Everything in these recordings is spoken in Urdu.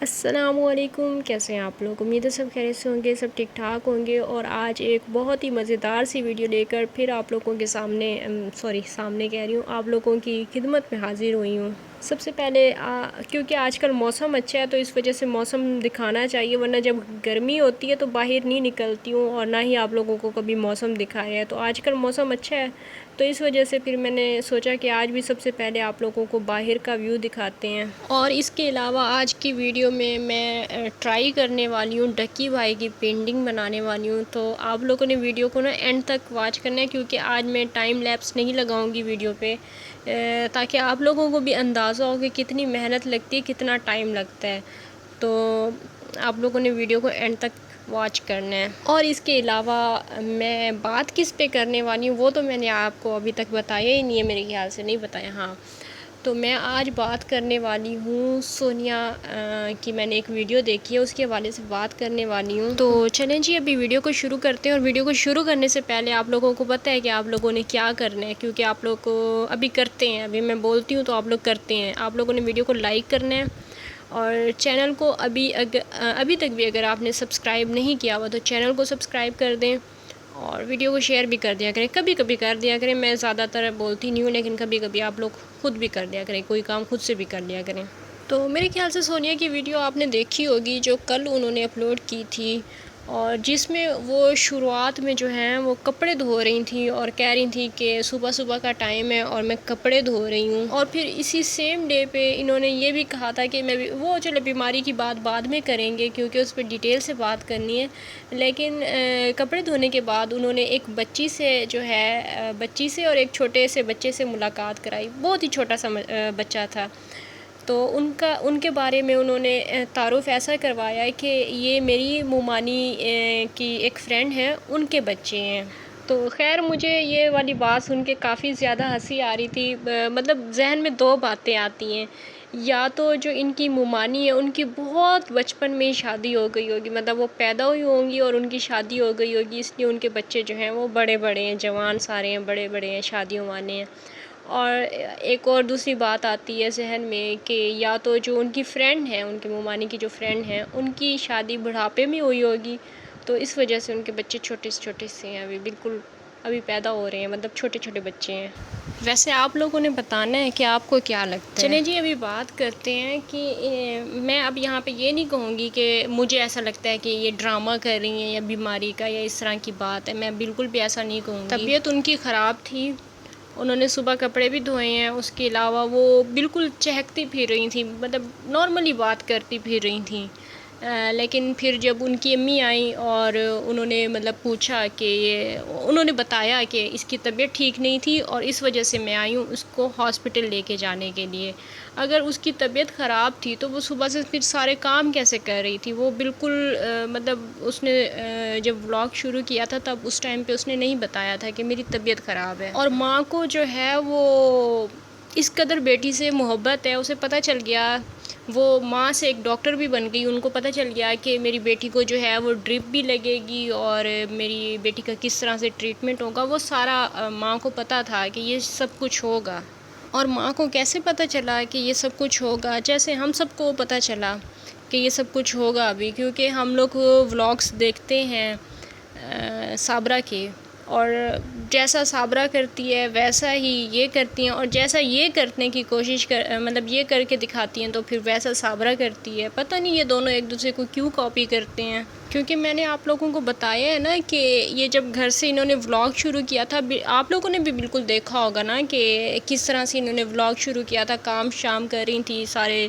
السلام علیکم، کیسے ہیں آپ لوگ؟ امید ہے سب خیریت سے ہوں گے، سب ٹھیک ٹھاک ہوں گے۔ اور آج ایک بہت ہی مزیدار سی ویڈیو لے کر پھر آپ لوگوں کے سامنے کہہ رہی ہوں، آپ لوگوں کی خدمت میں حاضر ہوئی ہوں۔ سب سے پہلے کیونکہ آج کل موسم اچھا ہے تو اس وجہ سے موسم دکھانا چاہیے، ورنہ جب گرمی ہوتی ہے تو باہر نہیں نکلتی ہوں اور نہ ہی آپ لوگوں کو کبھی موسم دکھایا ہے۔ تو آج کل موسم اچھا ہے تو اس وجہ سے پھر میں نے سوچا کہ آج بھی سب سے پہلے آپ لوگوں کو باہر کا ویو دکھاتے ہیں۔ اور اس کے علاوہ آج کی ویڈیو میں ٹرائی کرنے والی ہوں ڈکی بھائی کی پینٹنگ بنانے والی ہوں، تو آپ لوگوں نے ویڈیو کو اینڈ تک واچ کرنا ہے، کیونکہ آج میں ٹائم لیپس نہیں لگاؤں گی ویڈیو پہ، تاکہ آپ لوگوں کو بھی اندازہ ہو کہ کتنی محنت لگتی ہے، کتنا ٹائم لگتا ہے۔ تو آپ لوگوں نے ویڈیو کو اینڈ تک واچ کرنا ہے۔ اور اس کے علاوہ میں بات کس پہ کرنے والی ہوں وہ تو میں نے آپ کو ابھی تک بتایا ہی نہیں ہے، میرے خیال سے نہیں بتایا۔ ہاں، تو میں آج بات کرنے والی ہوں سونیا کی، میں نے ایک ویڈیو دیکھی ہے اس کے حوالے سے بات کرنے والی ہوں۔ تو چلیں جی ابھی ویڈیو کو شروع کرتے ہیں۔ اور ویڈیو کو شروع کرنے سے پہلے آپ لوگوں کو پتہ ہے کہ آپ لوگوں نے کیا کرنا ہے، کیونکہ آپ لوگ کو ابھی کرتے ہیں، ابھی میں بولتی ہوں تو آپ لوگ کرتے ہیں۔ آپ لوگوں نے ویڈیو کو لائک کرنا ہے، اور چینل کو ابھی تک بھی اگر آپ نے سبسکرائب نہیں کیا ہوا تو چینل کو سبسکرائب کر دیں، اور ویڈیو کو شیئر بھی کر دیا کریں، کبھی کبھی کر دیا کریں۔ میں زیادہ تر بولتی نہیں ہوں، لیکن کبھی کبھی آپ لوگ خود بھی کر دیا کریں، کوئی کام خود سے بھی کر لیا کریں۔ تو میرے خیال سے سونیا کی ویڈیو آپ نے دیکھی ہوگی جو کل انہوں نے اپلوڈ کی تھی، اور جس میں وہ شروعات میں جو ہیں وہ کپڑے دھو رہی تھیں اور کہہ رہی تھیں کہ صبح صبح کا ٹائم ہے اور میں کپڑے دھو رہی ہوں۔ اور پھر اسی سیم ڈے پہ انہوں نے یہ بھی کہا تھا کہ وہ چلو بیماری کی بات بعد میں کریں گے کیونکہ اس پہ ڈیٹیل سے بات کرنی ہے، لیکن کپڑے دھونے کے بعد انہوں نے ایک بچی سے اور ایک چھوٹے سے بچے سے ملاقات کرائی، بہت ہی چھوٹا سا بچہ تھا۔ تو ان کے بارے میں انہوں نے تعارف ایسا کروایا ہے کہ یہ میری مومانی کی ایک فرینڈ ہے، ان کے بچے ہیں۔ تو خیر مجھے یہ والی بات سن کے کافی زیادہ ہنسی آ رہی تھی، مطلب ذہن میں دو باتیں آتی ہیں، یا تو جو ان کی مومانی ہے ان کی بہت بچپن میں ہی شادی ہو گئی ہوگی، مطلب وہ پیدا ہوئی ہوں گی اور ان کی شادی ہو گئی ہوگی، اس لیے ان کے بچے جو ہیں وہ بڑے بڑے ہیں، جوان سارے ہیں، بڑے بڑے ہیں، شادیوں والے ہیں۔ اور ایک اور دوسری بات آتی ہے ذہن میں کہ یا تو جو ان کی فرینڈ ہیں، ان کی مومانی کی جو فرینڈ ہیں، ان کی شادی بڑھاپے میں ہوئی ہوگی، تو اس وجہ سے ان کے بچے چھوٹے سے ہیں، ابھی پیدا ہو رہے ہیں، مطلب چھوٹے چھوٹے بچے ہیں۔ ویسے آپ لوگوں نے بتانا ہے کہ آپ کو کیا لگتا ہے۔ چلیں جی ابھی بات کرتے ہیں کہ میں اب یہاں پہ یہ نہیں کہوں گی کہ مجھے ایسا لگتا ہے کہ یہ ڈرامہ کر رہی ہیں یا بیماری کا یا اس طرح کی بات ہے، میں بالکل بھی ایسا نہیں کہوں گی۔ طبیعت ان کی خراب تھی، انہوں نے صبح کپڑے بھی دھوئے ہیں، اس کے علاوہ وہ بالکل چہکتی پھر رہی تھیں، مطلب نارملی بات کرتی پھر رہی تھیں۔ لیکن پھر جب ان کی امی آئیں اور انہوں نے مطلب پوچھا کہ انہوں نے بتایا کہ اس کی طبیعت ٹھیک نہیں تھی اور اس وجہ سے میں آئی ہوں اس کو ہاسپٹل لے کے جانے کے لیے۔ اگر اس کی طبیعت خراب تھی تو وہ صبح سے پھر سارے کام کیسے کر رہی تھی؟ وہ بالکل مطلب اس نے جب ولاگ شروع کیا تھا تب اس ٹائم پہ اس نے نہیں بتایا تھا کہ میری طبیعت خراب ہے۔ اور ماں کو جو ہے وہ اس قدر بیٹی سے محبت ہے، اسے پتہ چل گیا، وہ ماں سے ایک ڈاکٹر بھی بن گئی، ان کو پتہ چل گیا کہ میری بیٹی کو جو ہے وہ ڈرپ بھی لگے گی اور میری بیٹی کا کس طرح سے ٹریٹمنٹ ہوگا، وہ سارا ماں کو پتہ تھا کہ یہ سب کچھ ہوگا۔ اور ماں کو کیسے پتہ چلا کہ یہ سب کچھ ہوگا؟ جیسے ہم سب کو پتہ چلا کہ یہ سب کچھ ہوگا ابھی، کیونکہ ہم لوگ ولاگس دیکھتے ہیں صابرہ کے، اور جیسا صابرہ کرتی ہے ویسا ہی یہ کرتی ہیں، اور جیسا یہ کرنے کی کوشش مطلب یہ کر کے دکھاتی ہیں تو پھر ویسا صابرہ کرتی ہے۔ پتہ نہیں یہ دونوں ایک دوسرے کو کیوں کاپی کرتے ہیں، کیونکہ میں نے آپ لوگوں کو بتایا ہے نا کہ یہ جب گھر سے انہوں نے ولاگ شروع کیا تھا، آپ لوگوں نے بھی بالکل دیکھا ہوگا نا کہ کس طرح سے انہوں نے ولاگ شروع کیا تھا، کام شام کر رہی تھی سارے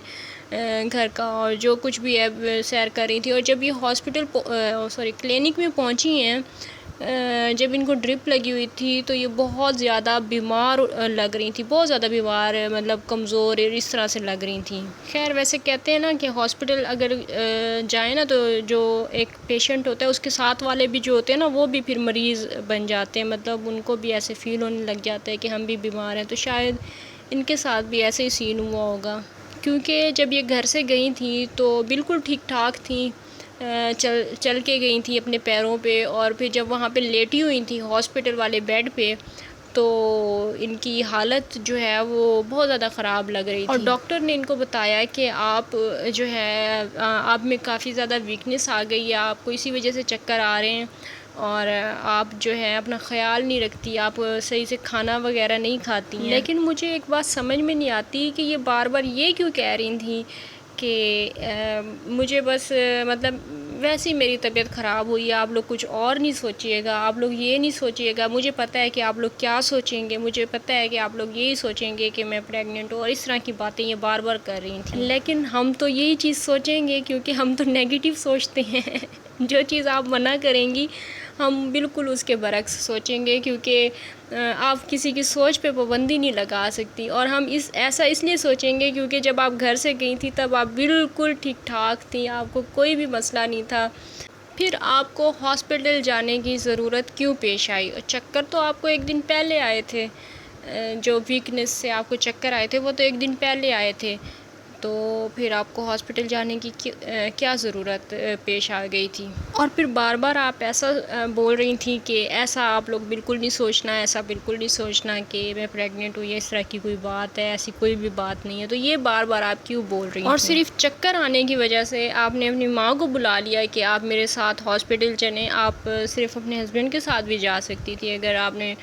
گھر کا اور جو کچھ بھی ہے سیر کر رہی تھی، اور جب یہ کلینک میں پہنچی ہیں، جب ان کو ڈرپ لگی ہوئی تھی تو یہ بہت زیادہ بیمار لگ رہی تھی، بہت زیادہ بیمار، مطلب کمزور اس طرح سے لگ رہی تھیں۔ خیر ویسے کہتے ہیں نا کہ ہاسپٹل اگر جائیں نا تو جو ایک پیشنٹ ہوتا ہے اس کے ساتھ والے بھی جو ہوتے ہیں نا وہ بھی پھر مریض بن جاتے ہیں، مطلب ان کو بھی ایسے فیل ہونے لگ جاتا ہے کہ ہم بھی بیمار ہیں، تو شاید ان کے ساتھ بھی ایسے ہی سین ہوا ہوگا، کیونکہ جب یہ گھر سے گئی تھیں تو بالکل ٹھیک ٹھاک تھیں، چل کے گئی تھیں اپنے پیروں پہ، اور پھر جب وہاں پہ لیٹی ہوئی تھیں ہاسپٹل والے بیڈ پہ، تو ان کی حالت جو ہے وہ بہت زیادہ خراب لگ رہی تھی، اور ڈاکٹر نے ان کو بتایا کہ آپ جو ہے آپ میں کافی زیادہ ویکنس آ گئی ہے، آپ کو اسی وجہ سے چکر آ رہے ہیں، اور آپ جو ہے اپنا خیال نہیں رکھتی، آپ صحیح سے کھانا وغیرہ نہیں کھاتی ہیں۔ لیکن مجھے ایک بات سمجھ میں نہیں آتی کہ یہ بار بار یہ کیوں کہہ رہی تھیں کہ مجھے بس مطلب ویسے ہی میری طبیعت خراب ہوئی ہے، آپ لوگ کچھ اور نہیں سوچیے گا، آپ لوگ یہ نہیں سوچیے گا، مجھے پتہ ہے کہ آپ لوگ کیا سوچیں گے، مجھے پتہ ہے کہ آپ لوگ یہی سوچیں گے کہ میں پریگننٹ ہوں، اور اس طرح کی باتیں یہ بار بار کر رہی تھیں۔ لیکن ہم تو یہی چیز سوچیں گے کیونکہ ہم تو نیگیٹو سوچتے ہیں جو چیز آپ منع کریں گی ہم بالکل اس کے برعکس سوچیں گے، کیونکہ آپ کسی کی سوچ پہ پابندی نہیں لگا سکتی، اور ہم ایسا اس لیے سوچیں گے کیونکہ جب آپ گھر سے گئی تھی تب آپ بالکل ٹھیک ٹھاک تھیں، آپ کو کوئی بھی مسئلہ نہیں تھا، پھر آپ کو ہاسپٹل جانے کی ضرورت کیوں پیش آئی؟ اور چکر تو آپ کو ایک دن پہلے آئے تھے، جو ویکنس سے آپ کو چکر آئے تھے وہ تو ایک دن پہلے آئے تھے، تو پھر آپ کو ہاسپٹل جانے کی کیا ضرورت پیش آ گئی تھی؟ اور پھر بار بار آپ ایسا بول رہی تھیں کہ ایسا آپ لوگ بالکل نہیں سوچنا، ایسا بالکل نہیں سوچنا کہ میں پریگننٹ ہوں یا اس طرح کی کوئی بات ہے، ایسی کوئی بھی بات نہیں ہے، تو یہ بار بار آپ کیوں بول رہی ہیں؟ اور صرف چکر آنے کی وجہ سے آپ نے اپنی ماں کو بلا لیا کہ آپ میرے ساتھ ہاسپٹل چلیں، آپ صرف اپنے ہسبینڈ کے ساتھ بھی جا سکتی تھی، اگر آپ نے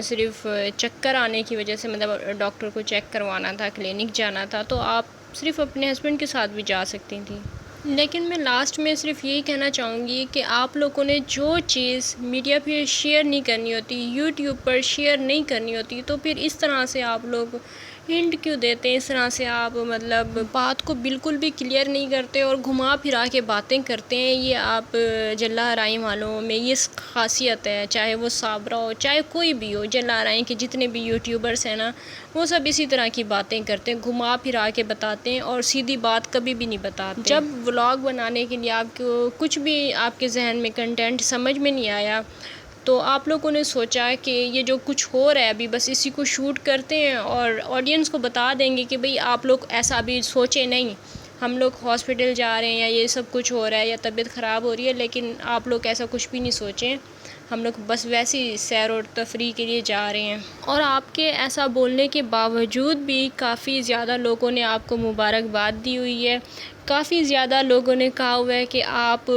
صرف چکر آنے کی وجہ سے مطلب ڈاکٹر کو چیک کروانا تھا، کلینک جانا تھا، تو آپ صرف اپنے ہسبینڈ کے ساتھ بھی جا سکتی تھیں۔ لیکن میں لاسٹ میں صرف یہی کہنا چاہوں گی کہ آپ لوگوں نے جو چیز میڈیا پہ شیئر نہیں کرنی ہوتی، یوٹیوب پر شیئر نہیں کرنی ہوتی، تو پھر اس طرح سے آپ لوگ ہنٹ کیوں دیتے ہیں، اس طرح سے آپ مطلب بات کو بالکل بھی کلیئر نہیں کرتے اور گھما پھرا کے باتیں کرتے ہیں۔ یہ آپ جلا آرائی والوں میں یہ خاصیت ہے، چاہے وہ صابرہ ہو چاہے کوئی بھی ہو، جلا آرائی کے جتنے بھی یوٹیوبرس ہیں نا، وہ سب اسی طرح کی باتیں کرتے ہیں، گھما پھرا کے بتاتے ہیں اور سیدھی بات کبھی بھی نہیں بتاتے۔ جب ولاگ بنانے کے لیے آپ کو کچھ بھی آپ کے ذہن میں کنٹینٹ سمجھ میں نہیں آیا تو آپ لوگوں نے سوچا کہ یہ جو کچھ ہو رہا ہے ابھی بس اسی کو شوٹ کرتے ہیں اور آڈینس کو بتا دیں گے کہ بھئی آپ لوگ ایسا ابھی سوچیں نہیں، ہم لوگ ہاسپٹل جا رہے ہیں یا یہ سب کچھ ہو رہا ہے یا طبیعت خراب ہو رہی ہے، لیکن آپ لوگ ایسا کچھ بھی نہیں سوچیں، ہم لوگ بس ویسی سیر و تفریح کے لیے جا رہے ہیں۔ اور آپ کے ایسا بولنے کے باوجود بھی کافی زیادہ لوگوں نے آپ کو مبارکباد دی ہوئی ہے، کافی زیادہ لوگوں نے کہا ہوا ہے کہ آپ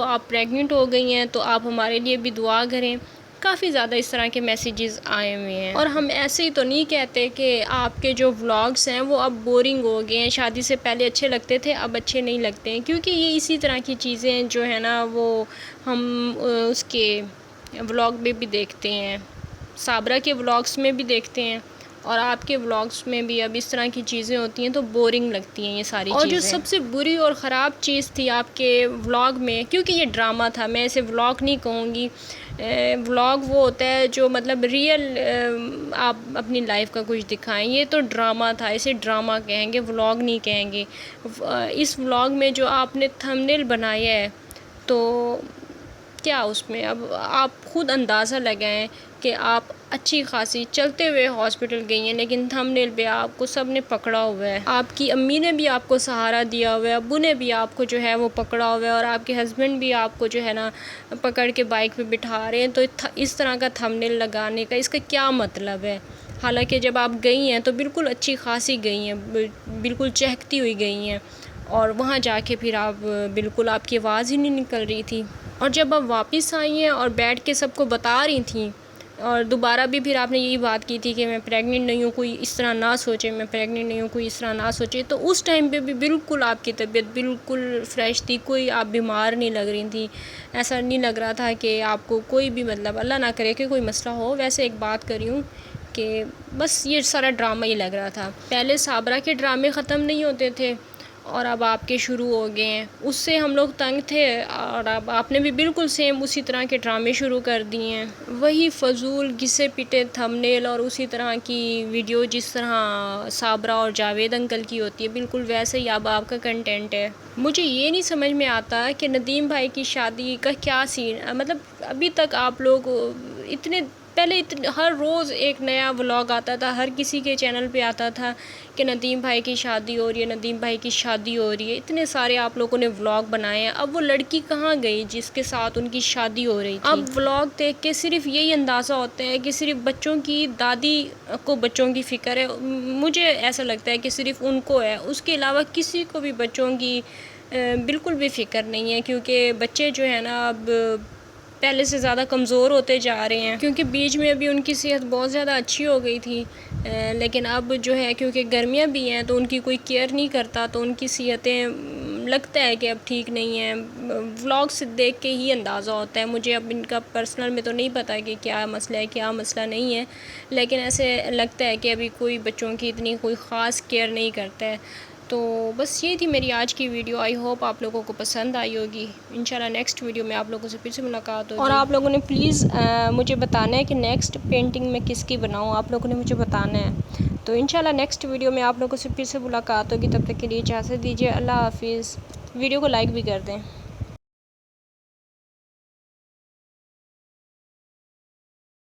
آپ پریگننٹ ہو گئی ہیں تو آپ ہمارے لیے بھی دعا کریں، کافی زیادہ اس طرح کے میسیجز آئے ہوئے ہیں۔ اور ہم ایسے ہی تو نہیں کہتے کہ آپ کے جو ولاگس ہیں وہ اب بورنگ ہو گئے ہیں، شادی سے پہلے اچھے لگتے تھے اب اچھے نہیں لگتے ہیں، کیونکہ یہ اسی طرح کی چیزیں جو ہے نا وہ ہم اس کے ولاگ میں بھی دیکھتے ہیں، صابرہ کے ولاگس میں بھی دیکھتے ہیں، اور آپ کے ولاگس میں بھی اب اس طرح کی چیزیں ہوتی ہیں تو بورنگ لگتی ہیں یہ ساری چیزیں۔ اور جو سب سے بری اور خراب چیز تھی آپ کے ولاگ میں، کیونکہ یہ ڈرامہ تھا، میں اسے ولاگ نہیں کہوں گی، ولاگ وہ ہوتا ہے جو مطلب ریئل آپ اپنی لائف کا کچھ دکھائیں، یہ تو ڈرامہ تھا، اسے ڈرامہ کہیں گے، ولاگ نہیں کہیں گے۔ اس ولاگ میں جو آپ نے تھمبنیل بنایا ہے تو کیا اس میں اب آپ خود اندازہ لگائیں کہ آپ اچھی خاصی چلتے ہوئے ہاسپٹل گئی ہیں، لیکن تھمبنیل پہ آپ کو سب نے پکڑا ہوا ہے، آپ کی امی نے بھی آپ کو سہارا دیا ہوا ہے، ابو نے بھی آپ کو جو ہے وہ پکڑا ہوا ہے، اور آپ کے ہسبینڈ بھی آپ کو جو ہے نا پکڑ کے بائک پہ بٹھا رہے ہیں، تو اس طرح کا تھمبنیل لگانے کا اس کا کیا مطلب ہے؟ حالانکہ جب آپ گئی ہیں تو بالکل اچھی خاصی گئی ہیں، بالکل چہکتی ہوئی گئی ہیں، اور وہاں جا کے پھر آپ بالکل آپ کی آواز ہی نہیں نکل رہی تھی، اور جب آپ واپس آئی ہیں اور بیٹھ کے سب کو بتا رہی تھیں، اور دوبارہ بھی پھر آپ نے یہی بات کی تھی کہ میں پریگننٹ نہیں ہوں، کوئی اس طرح نہ سوچے، میں پریگننٹ نہیں ہوں، کوئی اس طرح نہ سوچے، تو اس ٹائم پہ بھی بالکل آپ کی طبیعت بالکل فریش تھی، کوئی آپ بیمار نہیں لگ رہی تھی، ایسا نہیں لگ رہا تھا کہ آپ کو کوئی بھی مطلب اللہ نہ کرے کہ کوئی مسئلہ ہو۔ ویسے ایک بات کر رہی ہوں کہ بس یہ سارا ڈرامہ ہی لگ رہا تھا، پہلے صابرہ کے ڈرامے ختم نہیں ہوتے تھے اور اب آپ کے شروع ہو گئے ہیں، اس سے ہم لوگ تنگ تھے، اور اب آپ نے بھی بالکل سیم اسی طرح کے ڈرامے شروع کر دیے ہیں، وہی فضول گھسے پٹے تھمبنیل اور اسی طرح کی ویڈیو جس طرح صابرہ اور جاوید انکل کی ہوتی ہے، بالکل ویسے ہی اب آپ کا کنٹینٹ ہے۔ مجھے یہ نہیں سمجھ میں آتا کہ ندیم بھائی کی شادی کا کیا سین، مطلب ابھی تک آپ لوگ اتنے پہلے ہر روز ایک نیا ولاگ آتا تھا، ہر کسی کے چینل پہ آتا تھا کہ ندیم بھائی کی شادی ہو رہی ہے، ندیم بھائی کی شادی ہو رہی ہے، اتنے سارے آپ لوگوں نے ولاگ بنائے ہیں۔ اب وہ لڑکی کہاں گئی جس کے ساتھ ان کی شادی ہو رہی تھی؟ اب ولاگ دیکھ کے صرف یہی اندازہ ہوتا ہے کہ صرف بچوں کی دادی کو بچوں کی فکر ہے۔ مجھے ایسا لگتا ہے کہ صرف ان کو ہے، اس کے علاوہ کسی کو بھی بچوں کی بالکل بھی فکر نہیں ہے، کیونکہ بچے جو ہے نا اب پہلے سے زیادہ کمزور ہوتے جا رہے ہیں، کیونکہ بیچ میں ابھی ان کی صحت بہت زیادہ اچھی ہو گئی تھی، لیکن اب جو ہے کیونکہ گرمیاں بھی ہیں تو ان کی کوئی کیئر نہیں کرتا، تو ان کی صحتیں لگتا ہے کہ اب ٹھیک نہیں ہیں۔ ولاگ سے دیکھ کے ہی اندازہ ہوتا ہے۔ مجھے اب ان کا پرسنل میں تو نہیں پتہ کہ کیا مسئلہ ہے کیا مسئلہ نہیں ہے، لیکن ایسے لگتا ہے کہ ابھی کوئی بچوں کی اتنی کوئی خاص کیئر نہیں کرتا ہے۔ تو بس یہ تھی میری آج کی ویڈیو، آئی ہوپ آپ لوگوں کو پسند آئی ہوگی۔ انشاءاللہ نیکسٹ ویڈیو میں آپ لوگوں سے پھر سے ملاقات ہوگی، اور آپ لوگوں نے پلیز مجھے بتانا ہے کہ نیکسٹ پینٹنگ میں کس کی بناؤں، آپ لوگوں نے مجھے بتانا ہے۔ تو انشاءاللہ نیکسٹ ویڈیو میں آپ لوگوں سے پھر سے ملاقات ہوگی، تب تک کے لیے اجازت دیجیے، اللہ حافظ۔ ویڈیو کو لائک بھی کر دیں۔